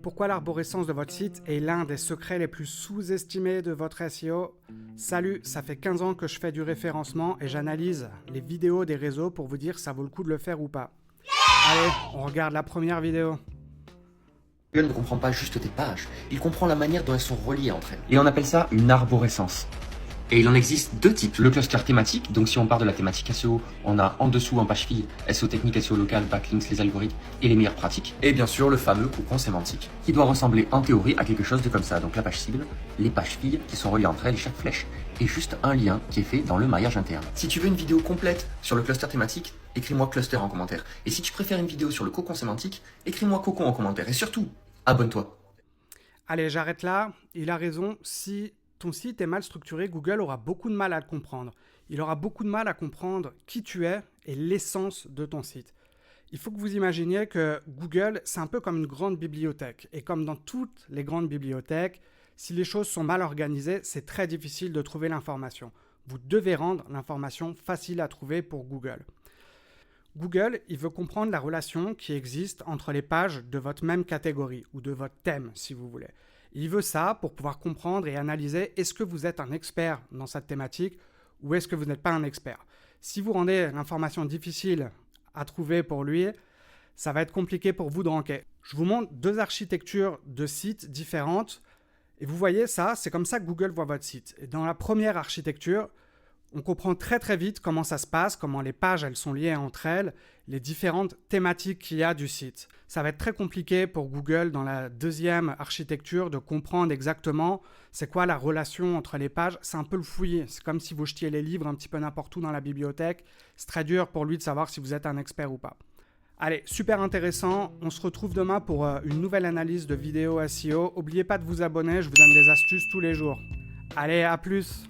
Pourquoi l'arborescence de votre site est l'un des secrets les plus sous-estimés de votre SEO? Salut, ça fait 15 ans que je fais du référencement et j'analyse les vidéos des réseaux pour vous dire si ça vaut le coup de le faire ou pas. Allez, on regarde la première vidéo. Google ne comprend pas juste tes pages, il comprend la manière dont elles sont reliées entre elles. Et on appelle ça une arborescence. Et il en existe deux types. Le cluster thématique, donc si on part de la thématique SEO, on a en dessous en page fille, SEO technique, SEO local, backlinks, les algorithmes et les meilleures pratiques. Et bien sûr le fameux cocon sémantique, qui doit ressembler en théorie à quelque chose de comme ça. Donc la page cible, les pages filles qui sont reliées entre elles et chaque flèche, et juste un lien qui est fait dans le maillage interne. Si tu veux une vidéo complète sur le cluster thématique, écris-moi cluster en commentaire. Et si tu préfères une vidéo sur le cocon sémantique, écris-moi cocon en commentaire. Et surtout, abonne-toi. Allez, j'arrête là. Il a raison. Si ton site est mal structuré, Google aura beaucoup de mal à le comprendre. Il aura beaucoup de mal à comprendre qui tu es et l'essence de ton site. Il faut que vous imaginiez que Google, c'est un peu comme une grande bibliothèque. Et comme dans toutes les grandes bibliothèques, si les choses sont mal organisées, c'est très difficile de trouver l'information. Vous devez rendre l'information facile à trouver pour Google. Google, il veut comprendre la relation qui existe entre les pages de votre même catégorie ou de votre thème, si vous voulez. Il veut ça pour pouvoir comprendre et analyser est-ce que vous êtes un expert dans cette thématique ou est-ce que vous n'êtes pas un expert. Si vous rendez l'information difficile à trouver pour lui, ça va être compliqué pour vous de ranker. Je vous montre deux architectures de sites différentes et vous voyez ça, c'est comme ça que Google voit votre site. Et dans la première architecture, on comprend très très vite comment ça se passe, comment les pages elles sont liées entre elles, les différentes thématiques qu'il y a du site. Ça va être très compliqué pour Google dans la deuxième architecture de comprendre exactement c'est quoi la relation entre les pages. C'est un peu le fouillis, c'est comme si vous jetiez les livres un petit peu n'importe où dans la bibliothèque. C'est très dur pour lui de savoir si vous êtes un expert ou pas. Allez, super intéressant, on se retrouve demain pour une nouvelle analyse de vidéo SEO. N'oubliez pas de vous abonner, je vous donne des astuces tous les jours. Allez, à plus!